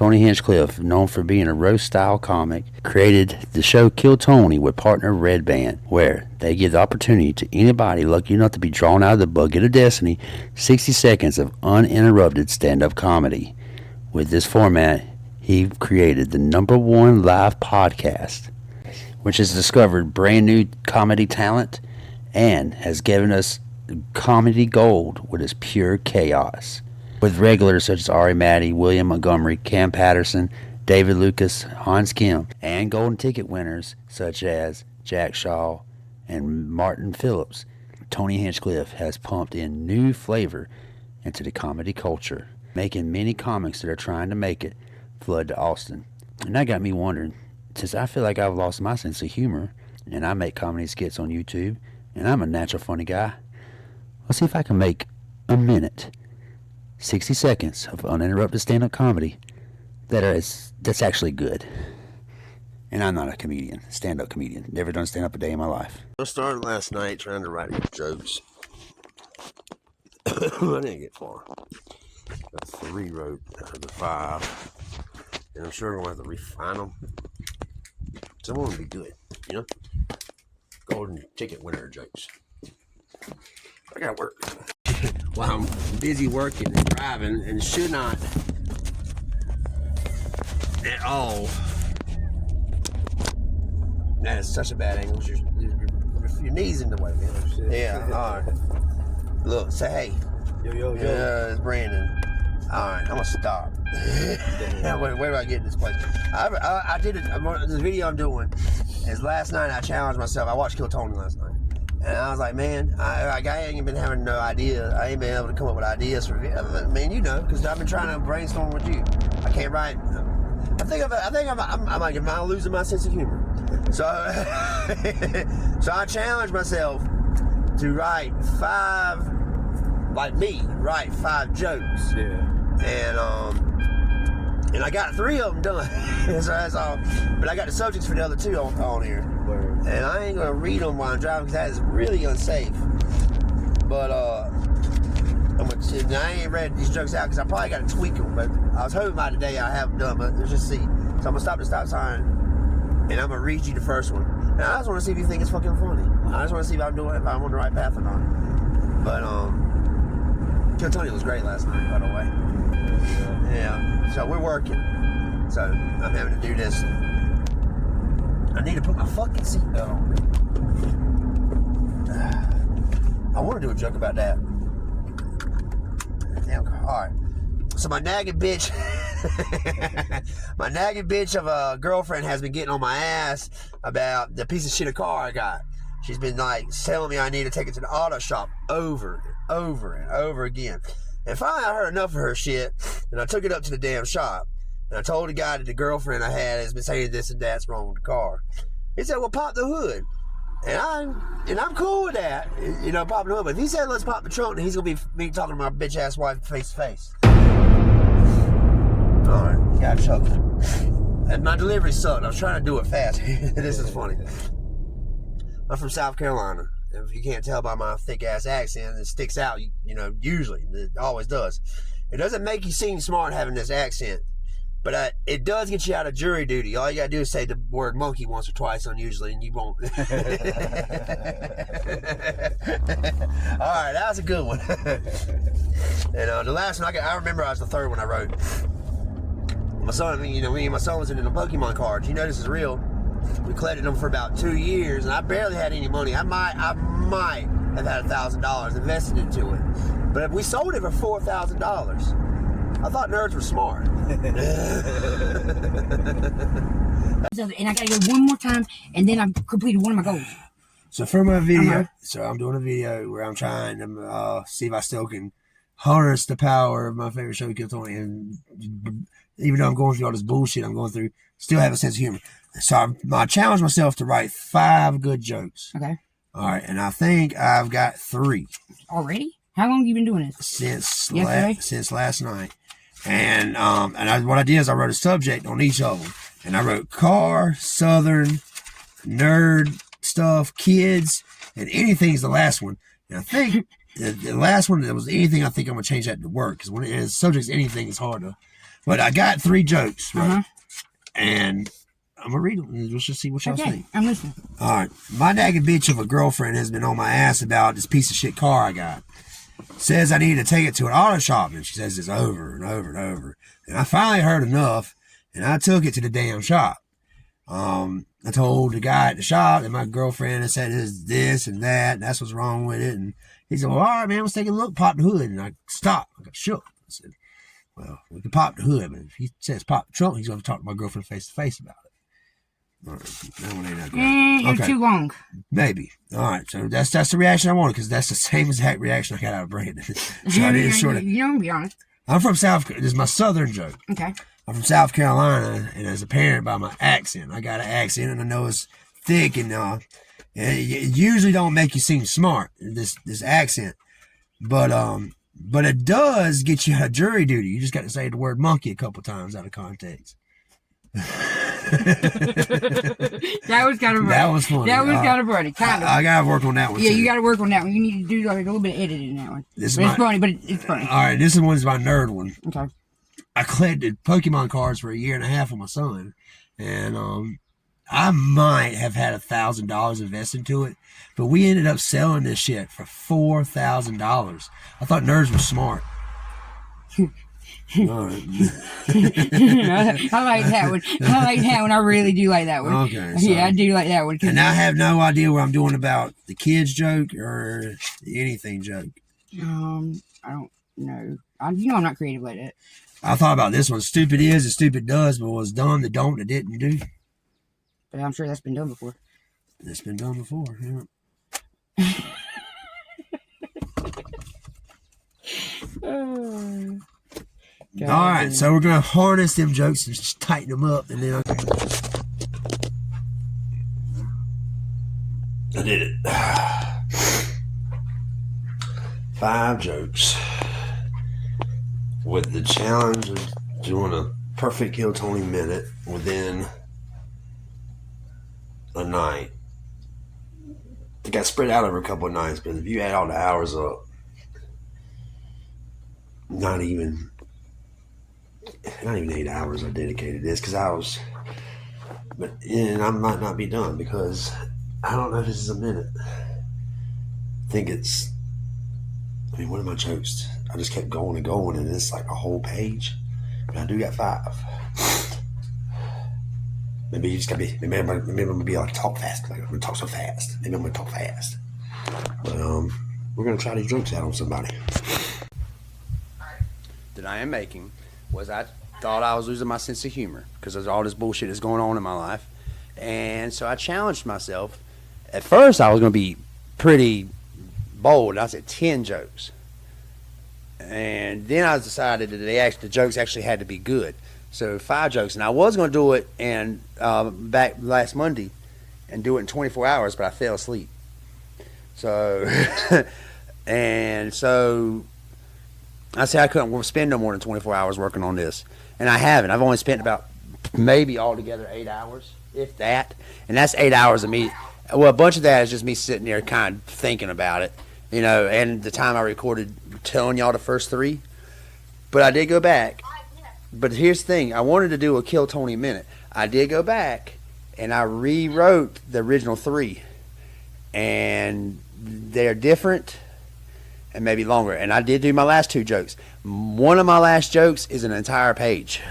Tony Hinchcliffe, known for being a roast-style comic, created the show Kill Tony with partner Red Band, where they give the opportunity to anybody lucky enough to be drawn out of the bucket of destiny 60 seconds of uninterrupted stand-up comedy. With this format, he created the #1 live podcast, which has discovered brand new comedy talent and has given us comedy gold with its pure chaos. With regulars such as Ari Maddie, William Montgomery, Cam Patterson, David Lucas, Hans Kim, and golden ticket winners such as Jack Shaw and Martin Phillips, Tony Hinchcliffe has pumped in new flavor into the comedy culture, making many comics that are trying to make it flood to Austin. And that got me wondering, since I feel like I've lost my sense of humor, and I make comedy skits on YouTube, and I'm a natural funny guy, let's see if I can make a minute, 60 seconds of uninterrupted stand-up comedy that's actually good. And I'm not a comedian, stand-up comedian. Never done stand-up a day in my life. I started last night trying to write jokes. I didn't get far. I 3 wrote out of the 5. And I'm sure I'm going to have to refine them. Some of them will be good, you know? Golden ticket winner jokes. I got work. While I'm busy working and driving and should not at all. That is such a bad angle. Your knees in the way, man. Yeah, all right. Look, say hey. Yo. It's Branden. All right, I'm gonna stop. Where do I get in this place? I did it. The video I'm doing is last night. I challenged myself. I watched Kill Tony last night. And I was like, man, I ain't been having no idea. I ain't been able to come up with ideas for. I mean, you know, because I've been trying to brainstorm with you. I can't write. I think I'm like, am I losing my sense of humor? So, so I challenged myself to write 5, like me, write 5 jokes. Yeah. And I got 3 of them done. So that's all. But I got the subjects for the other 2 on here. Word. And I ain't gonna read them while I'm driving because that is really unsafe. But I ain't read these jokes out because I probably got to tweak them. But I was hoping by today I have them done. But let's just see. So I'm gonna stop the stop sign and I'm gonna read you the first one. And I just want to see if you think it's fucking funny. I just want to see if I'm on the right path or not. But Kill Tony was great last night, by the way. Yeah. So we're working. So I'm having to do this. I need to put my fucking seatbelt on. I want to do a joke about that. Damn. All right. So my nagging bitch of a girlfriend has been getting on my ass about the piece of shit of car I got. She's been like telling me I need to take it to the auto shop over and over and over again. And finally I heard enough of her shit and I took it up to the damn shop. And I told the guy that the girlfriend I had has been saying this and that's wrong with the car. He said, well, pop the hood. And I'm cool with that, you know, popping the hood. But if he said, let's pop the trunk, then he's going to be me talking to my bitch-ass wife face to face. All right, got chucked. And my delivery sucked. I was trying to do it fast. This is funny. I'm from South Carolina. If you can't tell by my thick-ass accent, it sticks out, you know, usually. It always does. It doesn't make you seem smart having this accent. But it does get you out of jury duty. All you gotta do is say the word monkey once or twice unusually, and you won't. All right, that was a good one. And the last one, I remember I was the 3rd one I wrote. My son, you know, me and my son was into the Pokemon cards. You know this is real. We collected them for about 2 years, and I barely had any money. I might have had $1,000 invested into it, but we sold it for $4,000. I thought nerds were smart. And I gotta go one more time, and then I've completed one of my goals. So for my video, so I'm doing a video where I'm trying to see if I still can harness the power of my favorite show, Kill Tony, and even though I'm going through all this bullshit I'm going through, still have a sense of humor. So I challenged myself to write 5 good jokes. Okay. All right, and I think I've got 3. Already? How long have you been doing this? Since last night. And what I did is I wrote a subject on each of them. And I wrote car, southern, nerd stuff, kids, and anything's the last one. And I think the last one that was anything, I think I'm going to change that to work. Because when the subject's anything, it's hard to... But I got 3 jokes, right? Uh-huh. And I'm gonna read them. Let's just see what y'all think. I'm listening. All right. My nagging bitch of a girlfriend has been on my ass about this piece of shit car I got. Says I need to take it to an auto shop, and she says this over and over and over. And I finally heard enough, and I took it to the damn shop. I told the guy at the shop that my girlfriend had said this and that, and that's what's wrong with it. And he said, well, all right, man, let's take a look, pop the hood. And I stopped. I got shook. I said, well, we can pop the hood, but if he says pop the trunk, he's going to talk to my girlfriend face to face about it. All right, that one ain't that great. You're too long. Maybe. All right, so that's the reaction I wanted, because that's the same exact reaction I got out of Branden. So I didn't sort of. You don't be honest. I'm from South. This is my southern joke. Okay. I'm from South Carolina, and as a parent, by my accent, I got an accent, and I know it's thick, and it usually don't make you seem smart. This accent, but it does get you out of jury duty. You just got to say the word monkey a couple times out of context. That was kind of funny. That was funny. That was kind of funny. Kind of. I gotta work on that one. Yeah, too. you got to work on that one. You need to do like a little bit of editing in that one. It's funny, but it's funny. All right, this one is my nerd one. Okay. I collected Pokemon cards for a year and a half with my son, and I might have had $1,000 invested into it, but we ended up selling this shit for $4,000. I thought nerds were smart. All right. I like that one. I like that one. I really do like that one. Okay. So, yeah, I do like that one. And I have no idea what I'm doing about the kids joke or the anything joke. I don't know. I'm not creative like that. I thought about this one. Stupid is and stupid does, but was done that don't that didn't do. But I'm sure that's been done before. It's been done before, yeah. All right, so we're gonna harness them jokes and just tighten them up, and then I did it. 5 jokes with the challenge of doing a perfect Kill Tony minute within a night. It got spread out over a couple of nights, but if you add all the hours up, not even 8 hours I dedicated this, because and I might not be done, because I don't know if this is a minute. I think one of my jokes, I just kept going and going, and it's like a whole page. But I do got 5. Maybe you just gotta be. Maybe I'm gonna be like talk fast. Like I'm gonna talk so fast. Maybe I'm gonna talk fast. But we're gonna try these jokes out on somebody. That I am making was I thought I was losing my sense of humor because there's all this bullshit that's going on in my life, and so I challenged myself. At first, I was gonna be pretty bold. I said 10 jokes, and then I decided that the jokes actually had to be good. So 5 jokes, and I was going to do it back last Monday and do it in 24 hours, but I fell asleep. So, and so I said I couldn't spend no more than 24 hours working on this, and I haven't. I've only spent about maybe altogether 8 hours, if that, and that's 8 hours of me. Well, a bunch of that is just me sitting there kind of thinking about it, and the time I recorded telling y'all the first 3, but I did go back. But here's the thing. I wanted to do a Kill Tony minute. I did go back, and I rewrote the original 3. And they're different and maybe longer. And I did do my last 2 jokes. One of my last jokes is an entire page.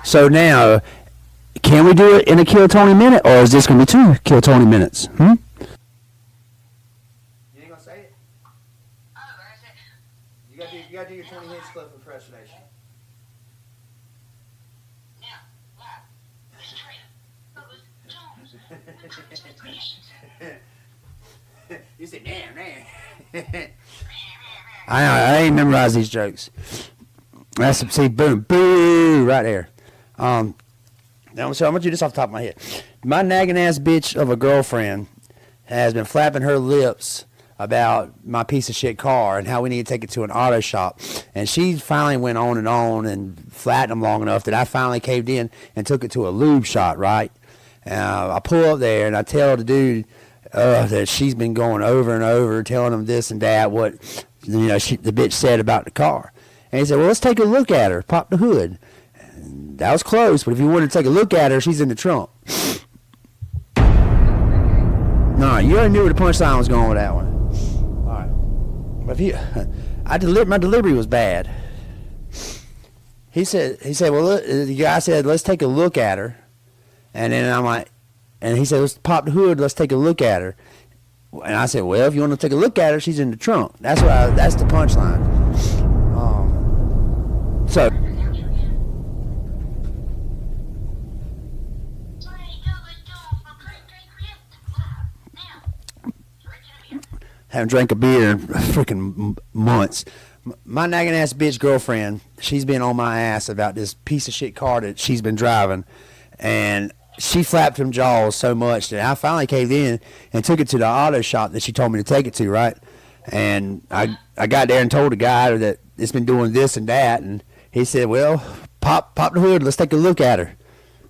So now, can we do it in a Kill Tony minute, or is this going to be 2 Kill Tony minutes? You gotta do your 20 hits clip impersonation. You said, damn. I ain't memorized these jokes. See, boom, boo, right there. So I'm gonna do this off the top of my head. My nagging ass bitch of a girlfriend has been flapping her lips about my piece of shit car and how we need to take it to an auto shop. And she finally went on and flattened them long enough that I finally caved in and took it to a lube shop, right? I pull up there and I tell the dude that she's been going over and over telling him this and that, what the bitch said about the car. And he said, well, let's take a look at her. Pop the hood. And that was close, but if you wanted to take a look at her, she's in the trunk. No, you already knew where the punchline was going with that one. All right. But my delivery was bad. He said, well, look, the guy said, let's take a look at her. And then I'm like, and he said, let's pop the hood, let's take a look at her. And I said, well, if you want to take a look at her, she's in the trunk. That's the punchline. So. Haven't drank a beer in freaking months. My nagging ass bitch girlfriend, she's been on my ass about this piece of shit car that she's been driving, and she flapped them jaws so much that I finally caved in and took it to the auto shop that she told me to take it to, right? And I got there and told the guy that it's been doing this and that, and he said, well, pop the hood, let's take a look at her.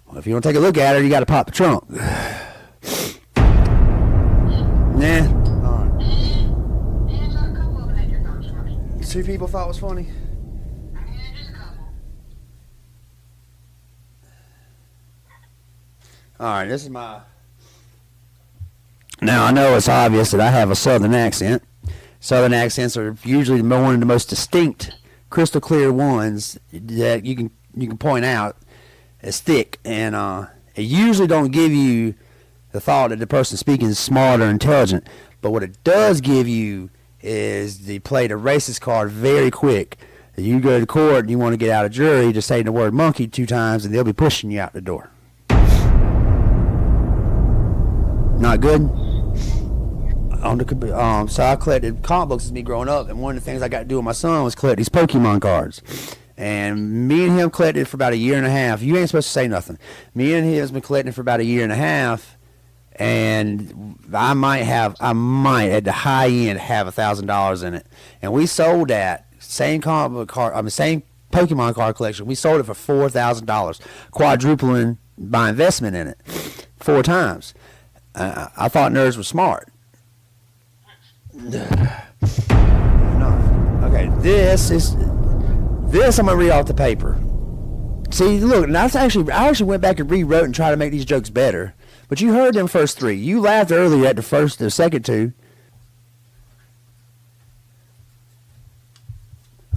Well, if you want to take a look at her, you got to pop the trunk. Nah. Two people thought it was funny. Alright, this is my... Now, I know it's obvious that I have a southern accent. Southern accents are usually one of the most distinct, crystal clear ones that you can point out as thick. And it usually don't give you the thought that the person speaking is smart or intelligent. But what it does give you is they play the racist card very quick. You go to court and you want to get out of jury, just say the word monkey 2 times and they'll be pushing you out the door. Not good? So I collected comic books as me growing up, and one of the things I got to do with my son was collect these Pokemon cards. And me and him collected for about a year and a half. You ain't supposed to say nothing. Me and him has been collecting for about a year and a half. And I might at the high end have $1,000 in it, and we sold that same same Pokemon card collection. We sold it for $4,000, quadrupling my investment in it 4 times. I thought nerds were smart. Okay, this I'm gonna read off the paper. See, look, and I actually went back and rewrote and tried to make these jokes better. But you heard them first 3. You laughed earlier at the second 2.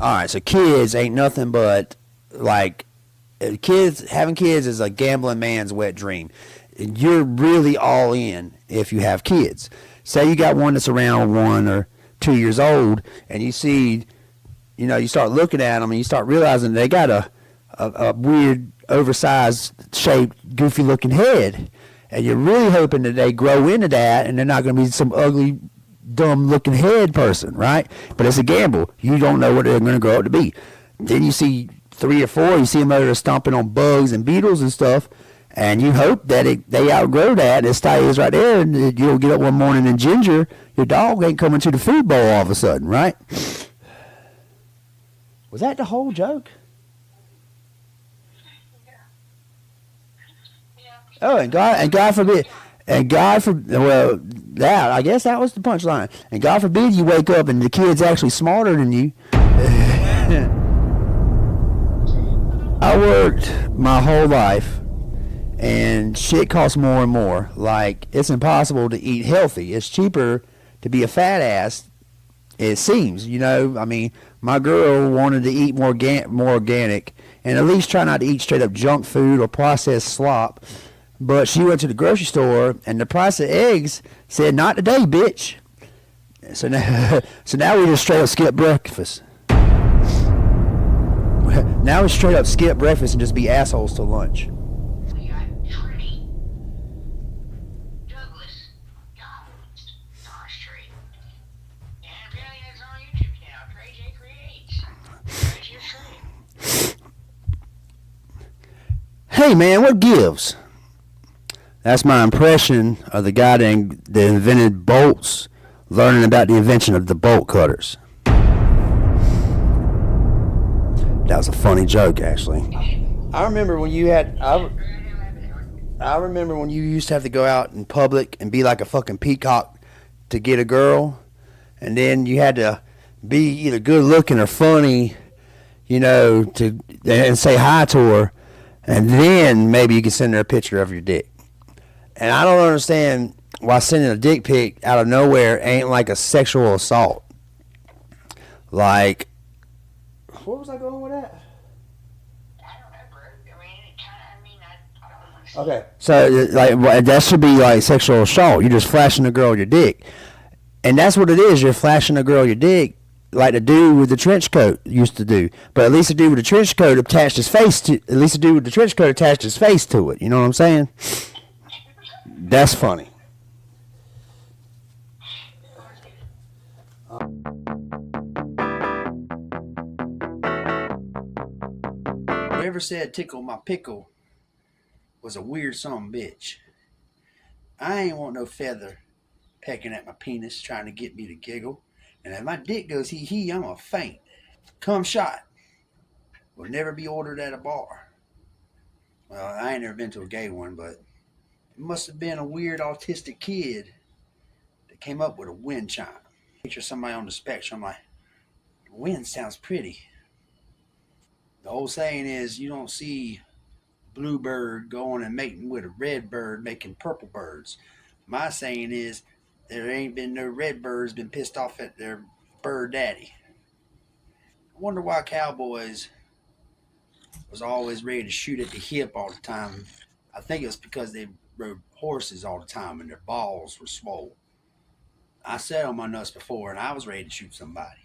Alright, so kids ain't nothing but, like, having kids is a gambling man's wet dream. You're really all in if you have kids. Say you got one that's around 1 or 2 years old, and you see, you start looking at them and you start realizing they got a weird, oversized shaped, goofy looking head. And you're really hoping that they grow into that and they're not going to be some ugly, dumb-looking head person, right? But it's a gamble. You don't know what they're going to grow up to be. Then you see 3 or 4, you see them over there stomping on bugs and beetles and stuff, and you hope that they outgrow that, and it stays right there, and you'll get up one morning and Ginger, your dog, ain't coming to the food bowl all of a sudden, right? Was that the whole joke? Oh, and God forbid, well, I guess that was the punchline. And God forbid you wake up and the kid's actually smarter than you. I worked my whole life, and shit costs more and more. Like, it's impossible to eat healthy. It's cheaper to be a fat ass, it seems. I mean, my girl wanted to eat more organic, and at least try not to eat straight up junk food or processed slop. But she went to the grocery store, and the price of eggs said, "Not today, bitch." So now we just straight up skip breakfast. Now we straight up skip breakfast and just be assholes till lunch. We got Trinity, Douglas, Don Street, and apparently it's on YouTube now. Trey J Creates. There's your Trinity. Hey man, what gives? That's my impression of the guy that invented bolts, learning about the invention of the bolt cutters. That was a funny joke, actually. I remember when you used to have to go out in public and be like a fucking peacock to get a girl, and then you had to be either good looking or funny, you know, to and say hi to her, and then maybe you can send her a picture of your dick. And I don't understand why sending a dick pic out of nowhere ain't like a sexual assault. Like, where was I going with that? I don't know, bro. I mean, it kind of, I mean, I don't want to see Okay, so like that should be like sexual assault. You're just flashing a girl your dick, and that's what it is. You're flashing a girl your dick, like the dude with the trench coat used to do. But at least the dude with the trench coat attached his face to. At least the dude with the trench coat attached his face to it. You know what I'm saying? That's funny. Whoever said tickle my pickle was a weird son of a bitch. I ain't want no feather pecking at my penis trying to get me to giggle. And if my dick goes hee hee, I'm a faint. Cum shot will never be ordered at a bar. Well, I ain't never been to a gay one, but it must have been a weird autistic kid that came up with a wind chime. Picture somebody on the spectrum like, wind sounds pretty. The old saying is you don't see bluebird going and mating with a red bird making purple birds. My saying is there ain't been no red birds been pissed off at their bird daddy. I wonder why cowboys was always ready to shoot at the hip all the time. I think it was because they rode horses all the time and their balls were swole. I sat on my nuts before and I was ready to shoot somebody.